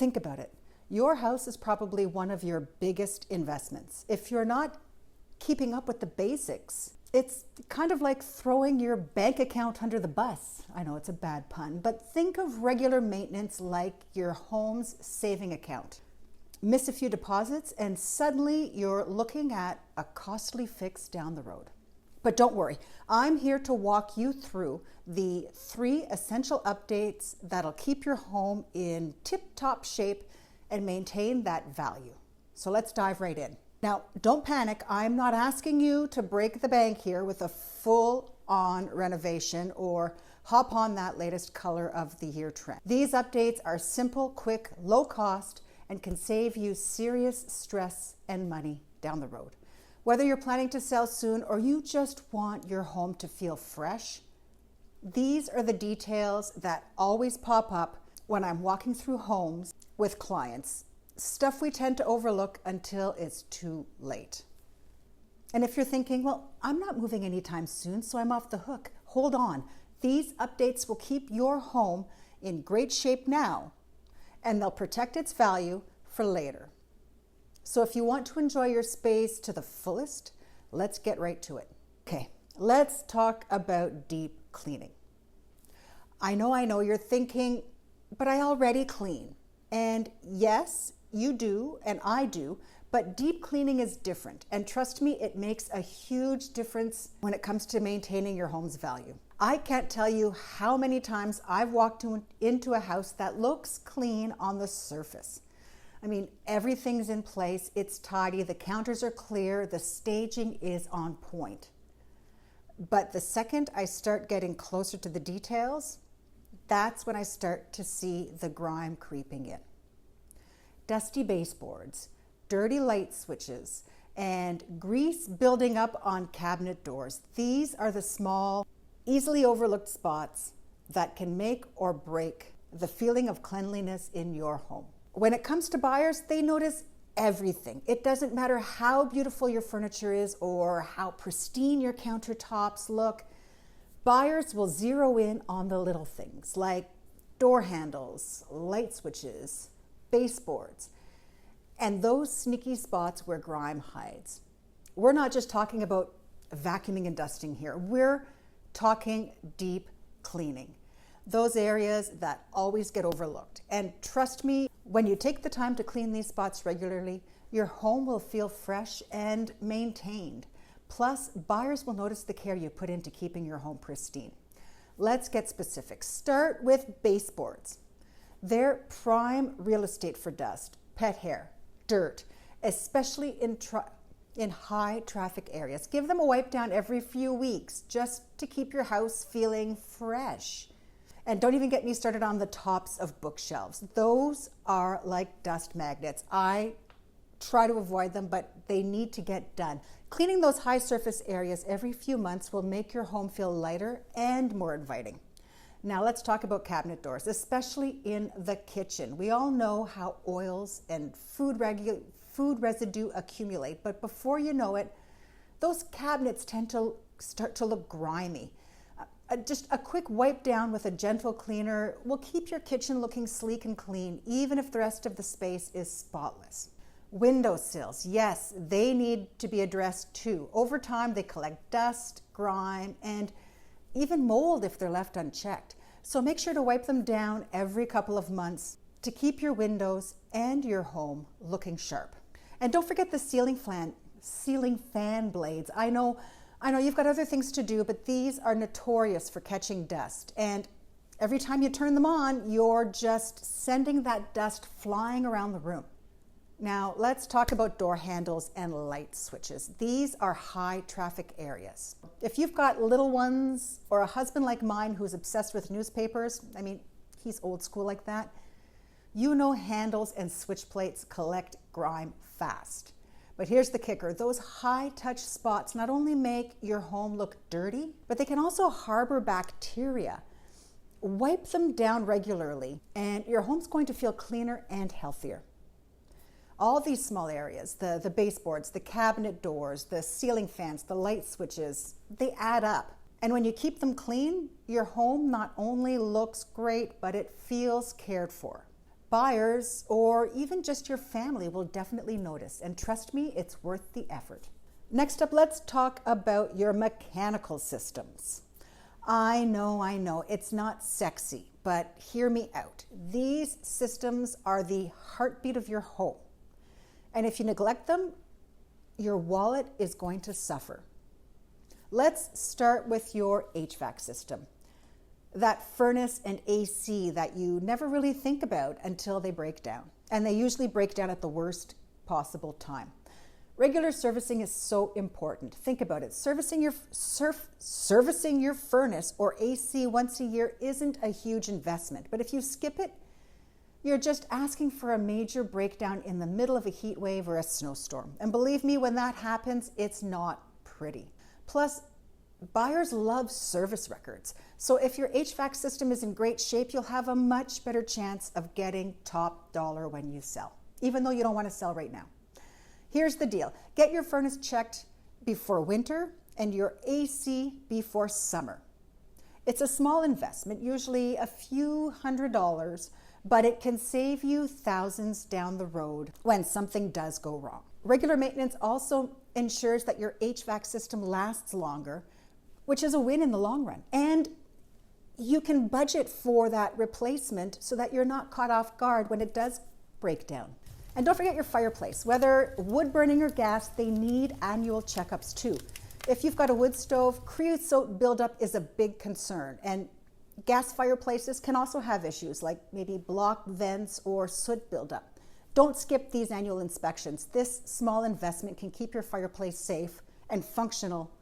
Think about it. Your house is probably one of your biggest investments. If you're not keeping up with the basics, it's kind of like throwing your bank account under the bus. I know it's a bad pun, but think of regular maintenance like your home's saving account. Miss a few deposits and suddenly you're looking at a costly fix down the road. But don't worry, I'm here to walk you through the 3 essential updates that'll keep your home in tip-top shape and maintain that value. So let's dive right in. Now, don't panic. I'm not asking you to break the bank here with a full-on renovation or hop on that latest color of the year trend. These updates are simple, quick, low cost, and can save you serious stress and money down the road. Whether you're planning to sell soon or you just want your home to feel fresh, these are the details that always pop up when I'm walking through homes with clients. Stuff we tend to overlook until it's too late. And if you're thinking, well, I'm not moving anytime soon, so I'm off the hook. Hold on. These updates will keep your home in great shape now, and they'll protect its value for later. So if you want to enjoy your space to the fullest, let's get right to it. Okay, let's talk about deep cleaning. I know you're thinking, but I already clean. And yes, you do, and I do, but deep cleaning is different. And trust me, it makes a huge difference when it comes to maintaining your home's value. I can't tell you how many times I've walked into a house that looks clean on the surface. I mean, everything's in place, it's tidy, the counters are clear, the staging is on point. But the second I start getting closer to the details, that's when I start to see the grime creeping in. Dusty baseboards, dirty light switches, and grease building up on cabinet doors. These are the small, easily overlooked spots that can make or break the feeling of cleanliness in your home. When it comes to buyers, they notice everything. It doesn't matter how beautiful your furniture is or how pristine your countertops look. Buyers will zero in on the little things like door handles, light switches, baseboards, and those sneaky spots where grime hides. We're not just talking about vacuuming and dusting here. We're talking deep cleaning. Those areas that always get overlooked. And trust me, when you take the time to clean these spots regularly, your home will feel fresh and maintained. Plus, buyers will notice the care you put into keeping your home pristine. Let's get specific. Start with baseboards. They're prime real estate for dust, pet hair, dirt, especially in high traffic areas. Give them a wipe down every few weeks just to keep your house feeling fresh. And don't even get me started on the tops of bookshelves. Those are like dust magnets. I try to avoid them, but they need to get done. Cleaning those high surface areas every few months will make your home feel lighter and more inviting. Now let's talk about cabinet doors, especially in the kitchen. We all know how oils and food residue accumulate, but before you know it, those cabinets tend to start to look grimy. Just a quick wipe down with a gentle cleaner will keep your kitchen looking sleek and clean, even if the rest of the space is spotless. Windowsills, yes, they need to be addressed too. Over time, they collect dust, grime, and even mold if they're left unchecked. So make sure to wipe them down every couple of months to keep your windows and your home looking sharp. And don't forget the ceiling fan blades. I know you've got other things to do, but these are notorious for catching dust. And every time you turn them on, you're just sending that dust flying around the room. Now, let's talk about door handles and light switches. These are high traffic areas. If you've got little ones or a husband like mine who's obsessed with newspapers, I mean, he's old school like that, you know handles and switch plates collect grime fast. But here's the kicker. Those high-touch spots not only make your home look dirty, but they can also harbor bacteria. Wipe them down regularly, and your home's going to feel cleaner and healthier. All these small areas, the baseboards, the cabinet doors, the ceiling fans, the light switches, they add up. And when you keep them clean, your home not only looks great, but it feels cared for. buyers or even just your family will definitely notice. And trust me, it's worth the effort. Next up, let's talk about your mechanical systems. I know, it's not sexy, but hear me out. These systems are the heartbeat of your home. And if you neglect them, your wallet is going to suffer. Let's start with your HVAC system. That furnace and AC that you never really think about until they break down. And they usually break down at the worst possible time. Regular servicing is so important. Think about it. Servicing your furnace or AC once a year isn't a huge investment. But if you skip it, you're just asking for a major breakdown in the middle of a heat wave or a snowstorm. And believe me, when that happens, it's not pretty. Plus, buyers love service records. So if your HVAC system is in great shape, you'll have a much better chance of getting top dollar when you sell, even though you don't want to sell right now. Here's the deal. Get your furnace checked before winter and your AC before summer. It's a small investment, usually a few $100s, but it can save you thousands down the road when something does go wrong. Regular maintenance also ensures that your HVAC system lasts longer, which is a win in the long run. And you can budget for that replacement so that you're not caught off guard when it does break down. And don't forget your fireplace. Whether wood burning or gas, they need annual checkups too. If you've got a wood stove, creosote buildup is a big concern. And gas fireplaces can also have issues like maybe blocked vents or soot buildup. Don't skip these annual inspections. This small investment can keep your fireplace safe and functional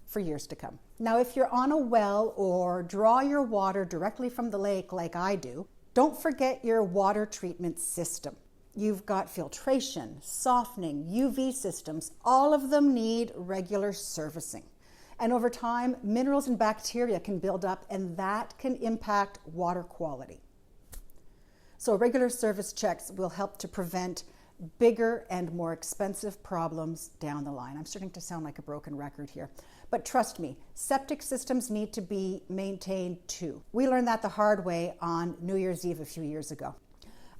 for years to come. Now, if you're on a well or draw your water directly from the lake like I do, don't forget your water treatment system. You've got filtration, softening, UV systems. All of them need regular servicing. And over time, minerals and bacteria can build up, and that can impact water quality. So regular service checks will help to prevent bigger and more expensive problems down the line. I'm starting to sound like a broken record here. But trust me, septic systems need to be maintained too. We learned that the hard way on New Year's Eve a few years ago.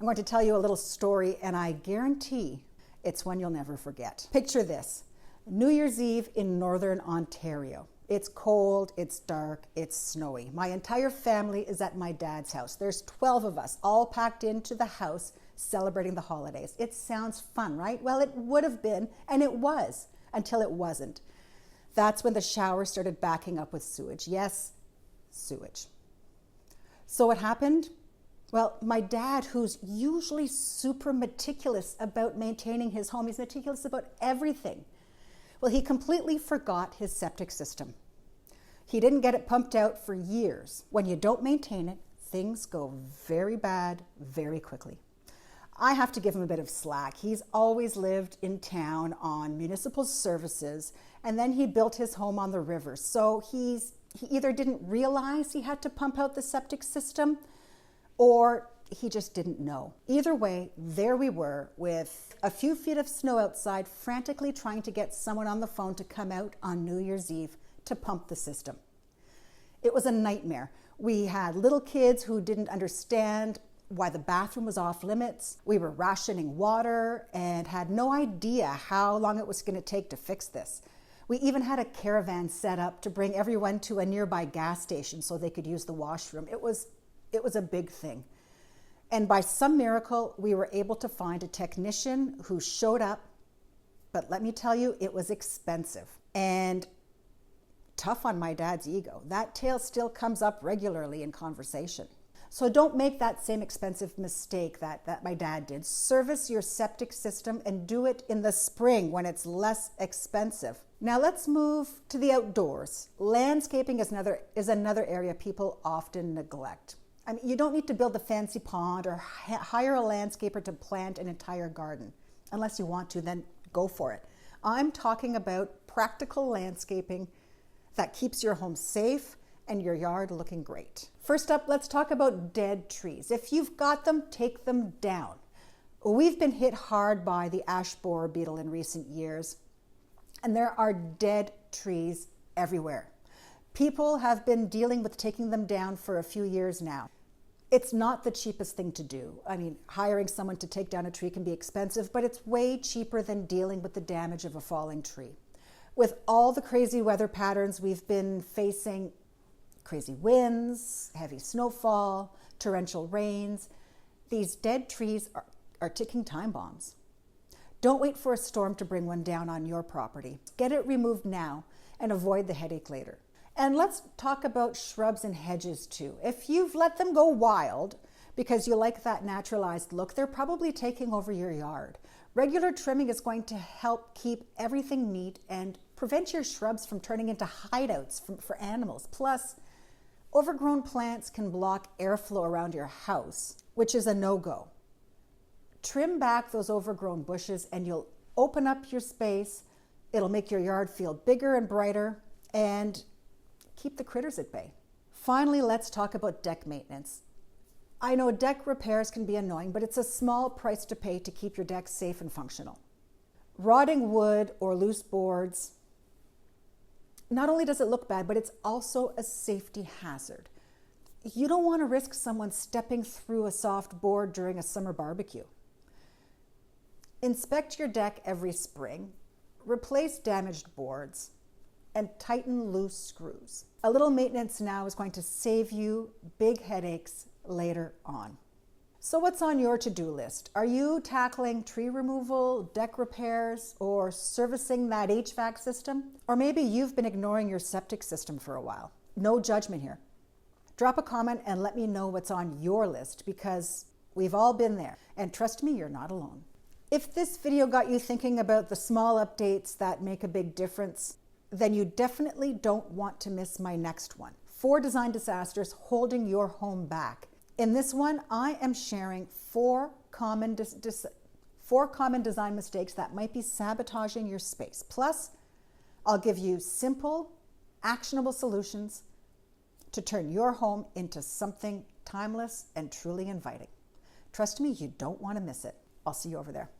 I'm going to tell you a little story, and I guarantee it's one you'll never forget. Picture this, New Year's Eve in Northern Ontario. It's cold, it's dark, it's snowy. My entire family is at my dad's house. There's 12 of us, all packed into the house celebrating the holidays. It sounds fun, right? Well, it would have been, and it was, until it wasn't. That's when the shower started backing up with sewage. Yes, sewage. So what happened? Well, my dad, who's usually super meticulous about maintaining his home, he's meticulous about everything. Well, he completely forgot his septic system. He didn't get it pumped out for years. When you don't maintain it, things go very bad very quickly. I have to give him a bit of slack. He's always lived in town on municipal services, and then he built his home on the river. So he either didn't realize he had to pump out the septic system, or he just didn't know. Either way, there we were with a few feet of snow outside, frantically trying to get someone on the phone to come out on New Year's Eve to pump the system. It was a nightmare. We had little kids who didn't understand why the bathroom was off limits. We were rationing water and had no idea how long it was going to take to fix this. We even had a caravan set up to bring everyone to a nearby gas station so they could use the washroom. It was a big thing. And by some miracle, we were able to find a technician who showed up. But let me tell you, it was expensive and tough on my dad's ego. That tale still comes up regularly in conversation. So don't make that same expensive mistake that my dad did. Service your septic system and do it in the spring when it's less expensive. Now let's move to the outdoors. Landscaping is another area people often neglect. I mean, you don't need to build a fancy pond or hire a landscaper to plant an entire garden. Unless you want to, then go for it. I'm talking about practical landscaping that keeps your home safe and your yard looking great. First up, let's talk about dead trees. If you've got them, take them down. We've been hit hard by the ash borer beetle in recent years, and there are dead trees everywhere. People have been dealing with taking them down for a few years now. It's not the cheapest thing to do. I mean, hiring someone to take down a tree can be expensive, but it's way cheaper than dealing with the damage of a falling tree. With all the crazy weather patterns we've been facing, crazy winds, heavy snowfall, torrential rains, these dead trees are ticking time bombs. Don't wait for a storm to bring one down on your property. Get it removed now and avoid the headache later. And let's talk about shrubs and hedges too. If you've let them go wild because you like that naturalized look, they're probably taking over your yard. Regular trimming is going to help keep everything neat and prevent your shrubs from turning into hideouts for animals. Plus, overgrown plants can block airflow around your house, which is a no-go. Trim back those overgrown bushes and you'll open up your space. It'll make your yard feel bigger and brighter and keep the critters at bay. Finally, let's talk about deck maintenance. I know deck repairs can be annoying, but it's a small price to pay to keep your deck safe and functional. Rotting wood or loose boards, not only does it look bad, but it's also a safety hazard. You don't want to risk someone stepping through a soft board during a summer barbecue. Inspect your deck every spring, replace damaged boards, and tighten loose screws. A little maintenance now is going to save you big headaches later on. So what's on your to-do list? Are you tackling tree removal, deck repairs, or servicing that HVAC system? Or maybe you've been ignoring your septic system for a while. No judgment here. Drop a comment and let me know what's on your list, because we've all been there. And trust me, you're not alone. If this video got you thinking about the small updates that make a big difference, then you definitely don't want to miss my next one. 4 design disasters holding your home back. In this one, I am sharing 4 common design mistakes that might be sabotaging your space. Plus, I'll give you simple, actionable solutions to turn your home into something timeless and truly inviting. Trust me, you don't want to miss it. I'll see you over there.